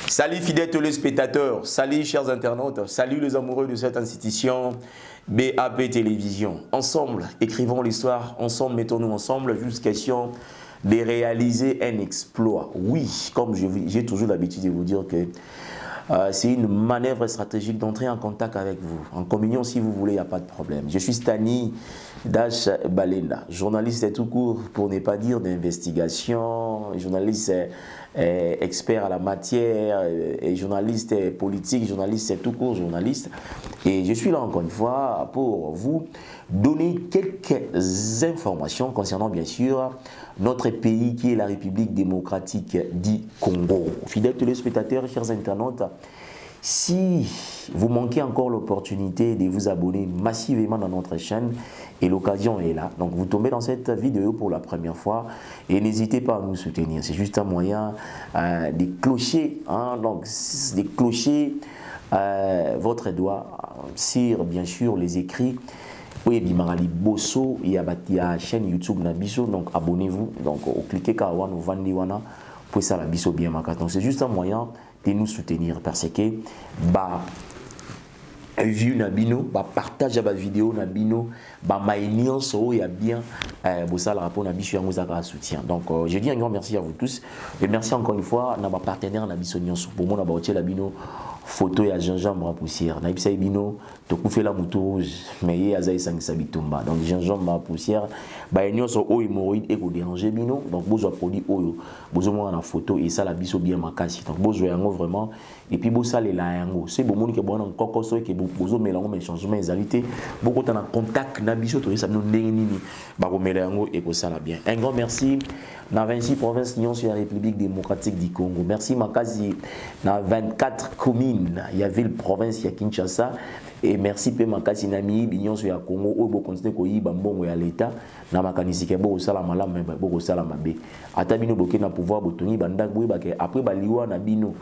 Salut fidèles téléspectateurs, salut chers internautes, salut les amoureux de cette institution BAP Télévision. Ensemble, écrivons l'histoire, ensemble, mettons-nous ensemble, juste question de réaliser un exploit. Oui, comme j'ai toujours l'habitude de vous dire que c'est une manœuvre stratégique d'entrer en contact avec vous. En communion, si vous voulez, il n'y a pas de problème. Je suis Stani Dash Balenda, journaliste tout court, pour ne pas dire d'investigation, journaliste expert à la matière, et journaliste politique, journaliste tout court, journaliste. Et je suis là encore une fois pour vous donner quelques informations concernant bien sûr notre pays qui est la République démocratique du Congo. Fidèles téléspectateurs, chers internautes, si vous manquez encore l'opportunité de vous abonner massivement dans notre chaîne, et l'occasion est là, donc vous tombez dans cette vidéo pour la première fois et n'hésitez pas à nous soutenir. C'est juste un moyen de clocher, donc de clocher votre doigt sur bien sûr les écrits. Oui, Bimarali Bosso, il y a la chaîne YouTube Nabiso, donc abonnez-vous, donc cliquez Kawan ou Vandiwana pour ça la Biso bien marqué. Donc c'est juste un moyen de nous soutenir parce que view Nabino, partage la vidéo Nabino, maïnion so il y a bien bossa le rapport Nabiso Yangouzaka soutien. Donc je dis un grand merci à vous tous et merci encore une fois à nos partenaires Nabiso Nyonso pour moi na la bino photo ya gingembre à poussière na ibisa bino to fait la moto rouge mais il y a ça bitumba donc gingembre à poussière nyonso o hémorroïde et ko déranger bino donc besoin produit oyo besoin na photo et ça la biso bien makasi donc besoin yango vraiment et puis bossa les la yango c'est bon monique bon encore so que besoin mélange mais changement exalité beaucoup en contact na biso to ça nous ndenge nini ba ko mélange et ko ça la bien un grand merci na 26 provinces nyonso sur la République démocratique du Congo merci makasi na 24 communes il y avait la province ya Kinshasa et merci pe makasi na mi binyon sur ya Congo o bo continuer ko yiba mbongo ya l'état na makanisi ke bo sala malamu bo ko sala mabe ata bino boke na pouvoir botongi banda boyeba ke après baliwa na bino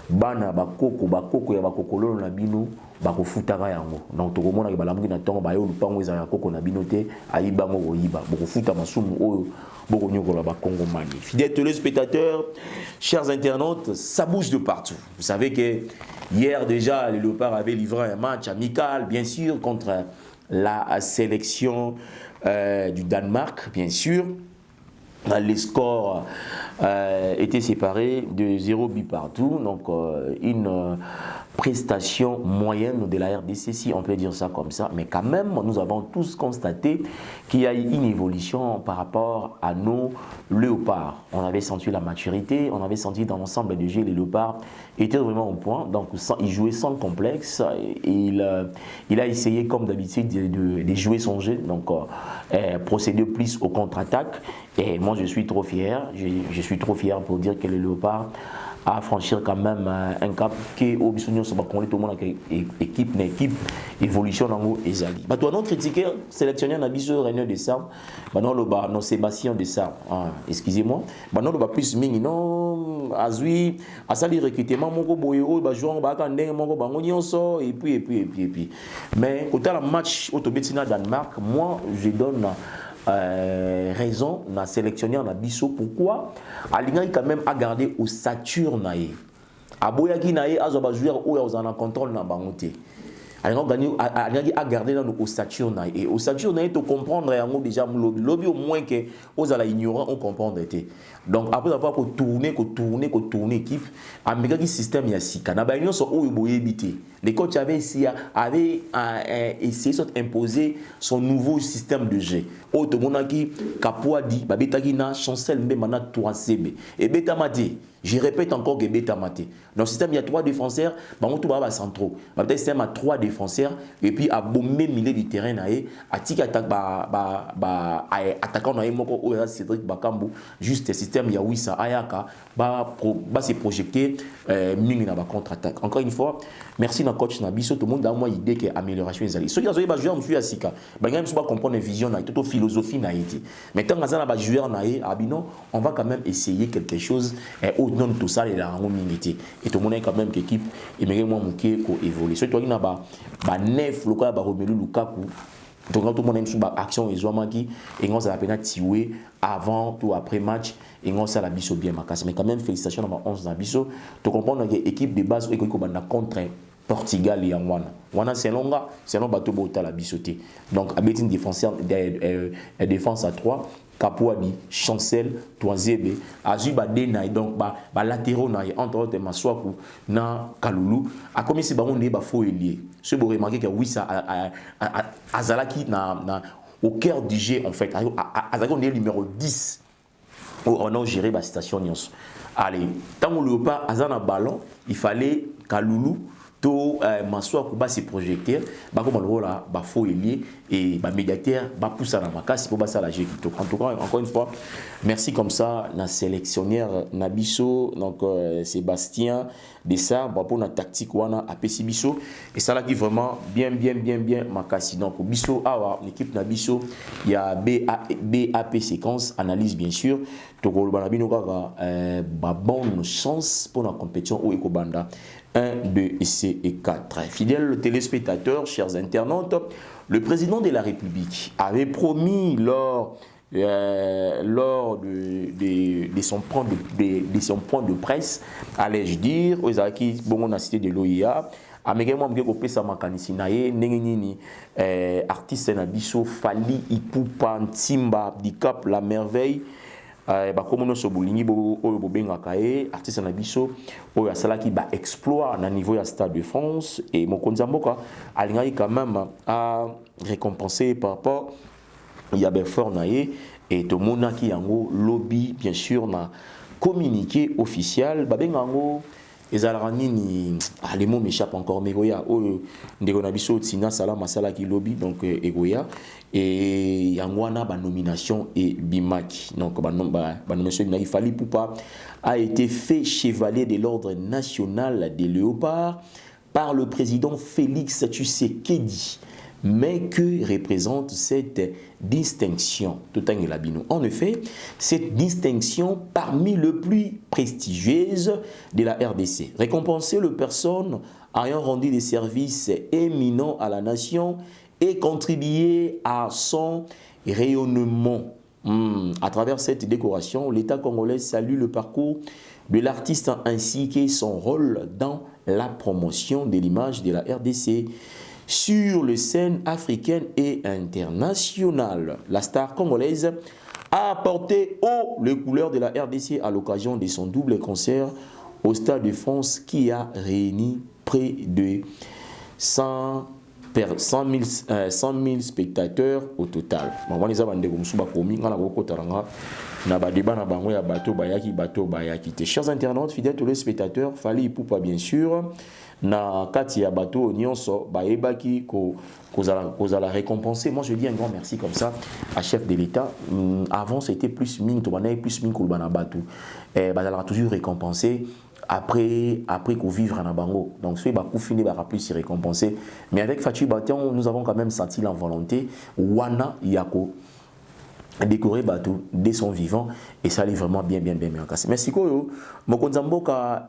bana bakoko ya bakokololo na bino bakofutaka yango donc tokomona ke balamuki na tongo bayo lupango eza ya koko na bino te ayiba ngo koyiba bokofuta masumu oyo bokonyokola bakongomani. Fidèles téléspectateurs, chers internautes, ça bouge de partout. Vous savez que hier déjà les Léopards avaient livré un match amical bien sûr contre la sélection du Danemark bien sûr. Les scores étaient séparés de 0 but partout, donc une prestation moyenne de la RDC, si on peut dire ça comme ça, mais quand même nous avons tous constaté qu'il y a eu une évolution par rapport à nos Léopards. On avait senti la maturité, on avait senti dans l'ensemble des jeux les Léopards étaient vraiment au point, donc il jouait sans complexe, il a essayé comme d'habitude de jouer son jeu, donc procéder plus au contre-attaque. Et moi, je suis trop fier. Je suis trop fier pour dire que le Léopard a franchi quand même un cap qui au Bissonnion se bat tout le monde équipe évolution dans Ezali. Bah toi non critiquer sélectionneur na biso René de Sarr, bah non le ba non Sébastien de Sarr. Excusez-moi. Bah non le ba plus mingi non azui asali recrutement moko boyo ba joueur ba ka ndenge moko bango nyonso et puis. Mais au la match au Tobetina Danemark, moi je donne raison na sélectionneur na biso pourquoi alingai quand même à garder au stature nae aboyaki nae azoba joueur oyo ozana contrôle na bangote alingai à garder dans au stature nae et au stature nae to comprendre yango déjà lobby au moins que ozala ignorant on comprendre été donc après avoir ko tourner équipe amekaki système ya sika na ba nyonso oyo boyebité les coachs avaient essayé d'imposer son nouveau système de jeu. Otomonaki Kapouadi, Babetaki na Chancel Mbemana 3CB. Et Betamate, je répète encore que Betamate. Dans le système, il y a 3 défenseurs, Bamotou Baba centraux. Dans le système, il y a 3 défenseurs, et puis à bomber milieu du terrain, à tic attaque, attaquant, Cédric Bakambu, juste le système, il y a Wissa Ayaka, se projeter, Ming na contre-attaque. Encore une fois, merci na coach na biso tout le monde a moins idée que amélioration ezali ceux qui ont joué monsieur asika ba ngam pas comprendre vision na toute philosophie na été mais tant que ba joueur na abino on va quand même essayer quelque chose au non tout ça les la minité et tout le monde quand même que équipe et mais moi muké ko évoluer ceux qui na ba neuf loka ba Romelu Lukaku Donc quand tout le monde aime sur l'action, ils ont qui et on ça la peine tirer avant ou après match et on ça la biso bien macasse. Mais quand même félicitations dans 11 dans biso. Tu comprends que l'équipe de base est contre Portugal et Wana c'est long bateau bota la bisoté. Donc avec une défenseur défense à 3 Kapouadi, Chancel, Toazebe, Azuba Dena et donc latéraux entre autres Maswaku na Kaloulou. A comme c'est baron ne ba faux lié. Ce vous remarquer que oui ça Azalaki au cœur du jeu en fait. Azalaki on est numéro 10. On a géré la station Nyons. Allez, tant qu'on le pas Azana ballon, il fallait Kaloulou to Maswa kuba se projecteur ba comme le là ba faux lié et ba médiateur ba pousser dans ma casse pour ça la jeu. En tout cas encore une fois merci comme ça na sélectionneur Nabiso donc Sébastien Dessart pour la tactique wana APC Biso et ça là qui vraiment bien ma casse donc Biso awa l'équipe Nabiso il y a BAP séquence analyse bien sûr to ko banabino kaka ba bonne chance pour la compétition au Ekobanda 1, 2 et 4. Fidèles téléspectateurs, chers internautes, le président de la République avait promis lors de son point de presse, allais-je dire, aux acquis, bon, on a cité de l'OIA, américain qui copie sa makanisi nae nengenini artiste na biso Fally Ipupa Ntimba Dicap la merveille comme nous sommes bolingi artiste na biso oyo asalaki ba exploit na niveau ya Stade de France et mokonzi mboka alingai quand même à récompenser par rapport il y a fort naé et to monaki yango lobby bien sûr na communiqué officiel babengango ezalaka nini les mots m'échappent encore mais goya oyo ndeko na biso tina sala masala ki lobby donc egoya et yangwana ba nomination et bimaki donc ba nomination il Fally Ipupa a été fait chevalier de l'ordre national des léopards par le président Félix Tshisekedi. Mais que représente cette distinction? En effet, cette distinction parmi les plus prestigieuses de la RDC. Récompenser les personnes ayant rendu des services éminents à la nation et contribuer à son rayonnement. À travers cette décoration, l'État congolais salue le parcours de l'artiste ainsi que son rôle dans la promotion de l'image de la RDC. Sur les scènes africaines et internationales, la star congolaise a apporté haut les couleurs de la RDC à l'occasion de son double concert au Stade de France qui a réuni près de 100 000 spectateurs au total. Chers internautes, fidèles téléspectateurs, Fally Ipupa bien sûr. Na kati ya bateau nyonso baebaki kozala récompenser. Moi je dis un grand merci comme ça à chef de l'État. Avant c'était plus mine to banay plus mine kolbana bateau bazala toujours récompensé après qu'on vivre en bango. Donc ce bakou fini ba plus récompensé mais avec Fatou Batian nous avons quand même senti la volonté wana yako décorer bateau dès son vivant et ça allait vraiment bien merci koyo mokonza mboka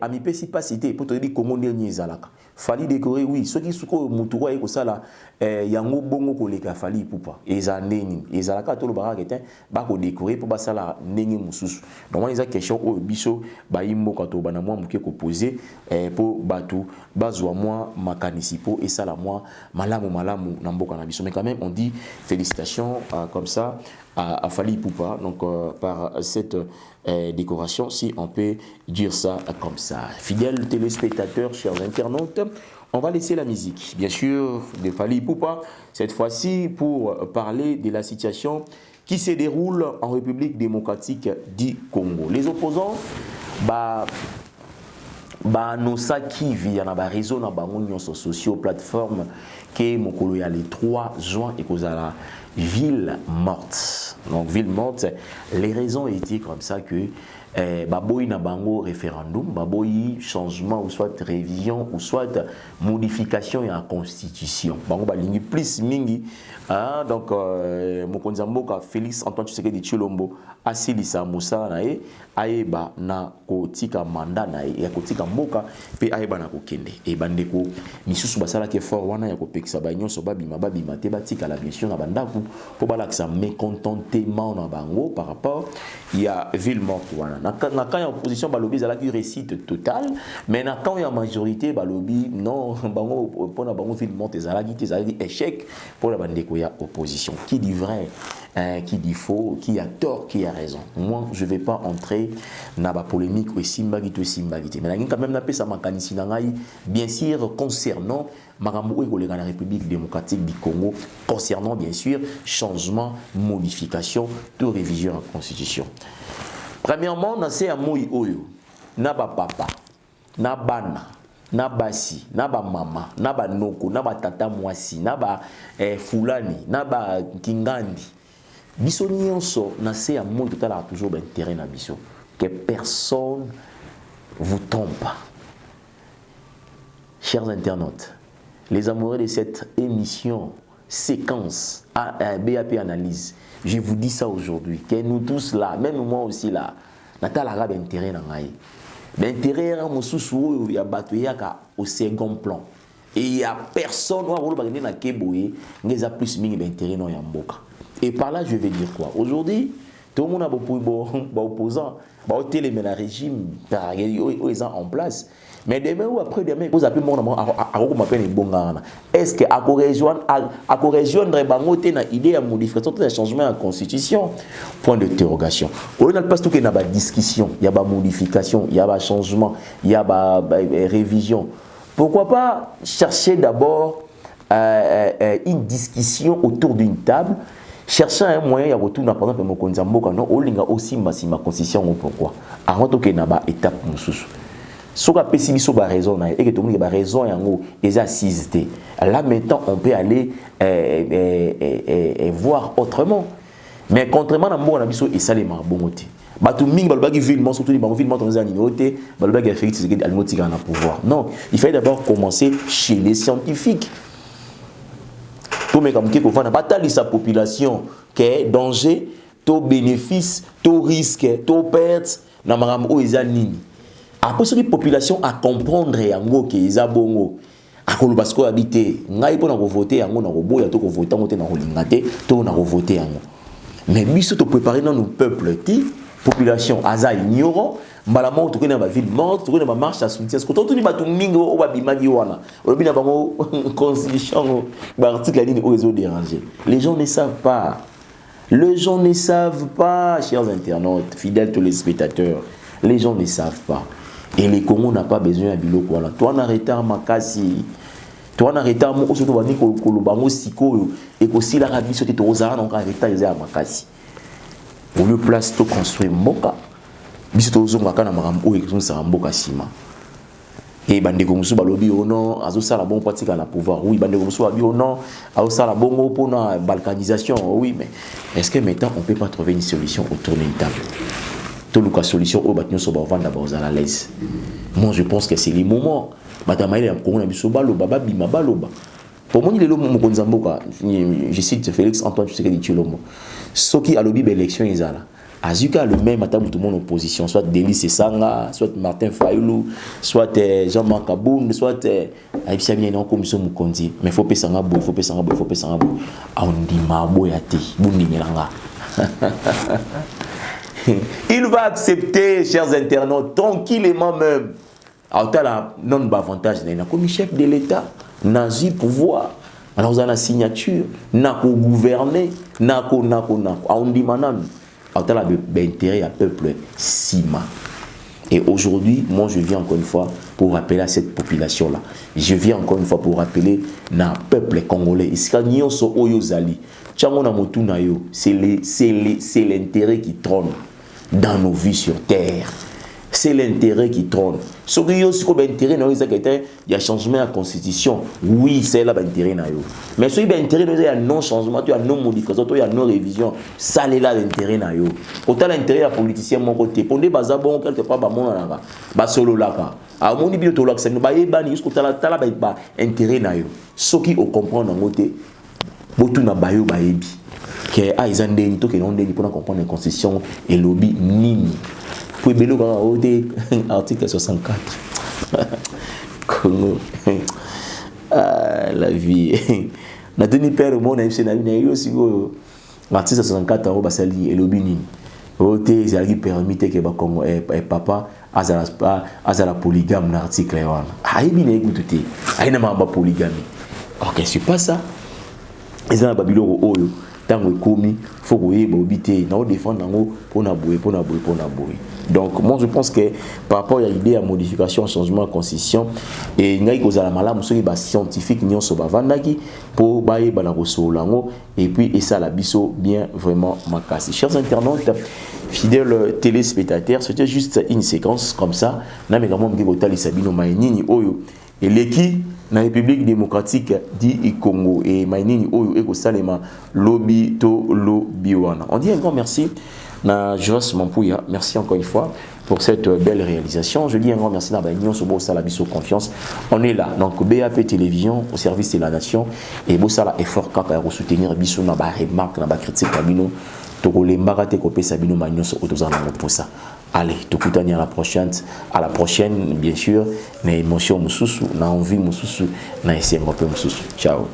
ami pesi pas cité pour te dire comment dernier zalaka Fally décorer oui ceux qui suko mutuwa eko sala yango bongo koleka Fally Ipupa eza neni ezalaka to lo baraka etin ba ko décorer pour basala neni mususu donc on les a question au biso ba imboka to bana moi muke ko poser pour bateau bazwa moi makanisi po et sala moi malamu na mboka na biso mais quand même on dit félicitations comme ça à Fally Ipupa donc par cette décoration si on peut dire ça comme ça. Fidèles téléspectateurs, chers internautes, on va laisser la musique bien sûr de Fally Ipupa cette fois-ci pour parler de la situation qui se déroule en République démocratique du Congo. Les opposants nosaki via na ba réseau na bango nyonso sociaux plateforme que mokolo ya le 3 juin et kozala ville morte. Donc ville morte, les raisons étaient comme ça que baboyi na bango référendum, baboyi changement ou soit révision ou soit modification de la constitution. Bango balingi plus mingi. Donc mokonzi mboka Félix Antoine Tshisekedi Tshilombo asilisa Moussa nae ayeba na kotika mandat nae ya kotika mboka pe ayeba na kokende e bandeko misusu basala ke fort wana ya kopekisa ba nyonso babima te batika la mission na bandaku po balakisa mécontentement na bango par rapport ya ville morte wana na quand ya opposition balobi za la réussite totale mais na quand ya majorité balobi non bango pona bango ville morte za la échec pour la bandeko ya opposition qui dit vrai qui dit faux, qui a tort, qui a raison. Moi, je ne vais pas entrer dans la polémique ou simbagité. Mais quand même, bien sûr, concernant la République démocratique du Congo, concernant bien sûr changement, modification, de révision de la Constitution. Premièrement, on a un mot oyo, na ba papa, na bana, na basi, na ba mama, na ba noko, na ba tata mwasi, na ba fulani, na ba kingandi. Biso nyonso na se à moi tout à l'heure toujours d'intérêt na biso que personne vous trompe. Chers internautes, les amoureux de cette émission séquence BAP analyse, je vous dis ça aujourd'hui que nous tous là, même moi aussi là, natal arabe intérêt na ngai. L'intérêt à mususu ya batoyaka au second plan. Et il y a personne qui va regarder na keboye, ngeza plus mingi d'intérêt na yamboka. Et par là, je vais dire quoi? Aujourd'hui, tout le monde a beaucoup d'opposants, le régime ils sont en place. Mais demain ou après-demain, vous appelez mon nom, est-ce que à rejoindre Bangote na idée à modification de changement à la constitution? Point d'interrogation. On n'a pas tout qu'il y a une discussion, il y a une modification, il y a un changement, il y a une révision. Pourquoi pas chercher d'abord une discussion autour d'une table? Cherchant un moyen, il y a retour par exemple Mokonzi Mboka non, on linga aussi ma constitution pourquoi. Avant que naba étape mususu. Soka pessibiso ba raison na et que tout le monde ba raison yango les assises. Là maintenant on peut aller voir autrement. Mais contrairement à Mboka na biso et salema bongote. Batu mingi balobaki ville surtout les ville on a ninoté balobaki Félix Tshisekedi alimotika na pouvoir. Non, il fallait d'abord commencer chez les scientifiques. Mais comme qui qu'on bataille sa population que danger, tout bénéfice, tout risque, tout perte, na maram o ezanini. Après cette population à comprendre yango que ezabongo. Akolo basko habité, ngai pona ko voter yango na roboya to ko voter ngote na rolingate, to na voter yango. Mais biso to préparer dans nos peuples ti population aza ignorant. Malamo to na ba ville morte, to na ba marche à soutien. Ko to ni ba to mingo o ba bimagi wana. O bina bango constitution ba article ligne au réseau dérangé. Les gens ne savent pas. Les gens ne savent pas, chers internautes, fidèles téléspectateurs. Les gens ne savent pas. Et les Congo n'a pas besoin de biloko wana. Toi na retard makasi. Toi na retard mo so to ba ni ko bango sikoyo et ko si la rabi so te to ozara na ka retard ya makasi. Au lieu place to construire mboka. Biso tozonga kana makambo oyo ekosala mboka sima. Et bandeko musu balobi ono azosala bon pratique na pouvoir. Oui, bandeko musu balobi ono azosala bongo pour la balkanisation. Oui, mais est-ce que maintenant on peut pas trouver une solution autour d'une table? Tout le cas solution au batnyo so ba vendre d'abord à l'aise. Moi je pense que c'est le moment. Batamaile Congo na biso baloba babima baloba. Pour moi il est le Mokonzi Mboka. Je cite Félix Antoine Tshisekedi Tshilombo. Soki alobi ba élection ezala. Azuka le même à tout le monde en opposition, soit Délice Sanga, soit Martin Fayoulou, soit Jean-Marc Aboun, soit Aïbsia bien en commission Mukonzi. Mais il faut payer Sanga Bou, il faut payer Sanga Bou, il faut payer Sanga Bou. On dit Mabo Yati, Boundi Milanga. Il va accepter, chers internautes, tranquillement même. Alors, tu as non-avantage, comme chef de l'État, nazi pouvoir. Alors, vous avez la signature, nako gouverner, nako. On dit manan. Intérêt à peuple Sima. Et aujourd'hui, moi je viens encore une fois pour rappeler à cette population-là. Je viens encore une fois pour rappeler na peuple congolais. C'est l'intérêt qui trône dans nos vies sur terre. c'est l'intérêt qui trône. Ce qui est aussi comme intérêt, il y a changement de la constitution. Oui, c'est là l'intérêt. Mais ce qui est intérêt, il y a non changement, il y a non modification, il y a non révision. Ça, c'est là l'intérêt. Autant l'intérêt des politiciens, mon côté. Pour les bazar, bon, quelque part, mon là, bah solo là. À mon niveau, tu l'as, c'est nous, bah, jusqu'au tala, bah, intérêt. Ce qui on comprend dans le côté, beaucoup na bayo baebi. Que ah ils ont des nitos qui n'ont des pour comprendre la constitution et lobby nini. Pour bélo article 64. Congo. La vie. Na tenu père au monde c'est na vie aussi go. Article 64 au basali et lobby nini. Oté ils permis que ba Congo et papa azala polygame na article 1. Ah il bien écouter. Ah na mamba polygamie. OK, c'est pas ça. Ils ont babilo oyo. Tant que commis, faut que vous obité, nous défendons pour na bouer. Donc moi je pense que par rapport à l'idée à modification, changement de constitution, et il y a des malades, scientifiques, nous sommes vandaki pour bailler balaroso et puis et ça la biso bien vraiment macassé. Chers internautes, fidèles téléspectateurs, c'était juste une séquence comme ça. Na également ngibotali sabino mainini oyo et l'équipe na République démocratique du Congo et mainini oyo eko salema lobby to lobby wana. On dit un grand merci na Joas Mampouya, merci encore une fois pour cette belle réalisation. Je dis un grand merci à Bagnon sur Bossala Bisso Confiance. On est là, donc BAP Télévision au service de la nation et Bossala effort kaka pour soutenir Bisso na ba remarque na ba critique Kabino to les mbarate kopé Sabino Magnon sur autozana pour ça. Allez, tout à la prochaine, bien sûr. Na émotion mususu, na envie mususu, na essai un peu mususu. Ciao.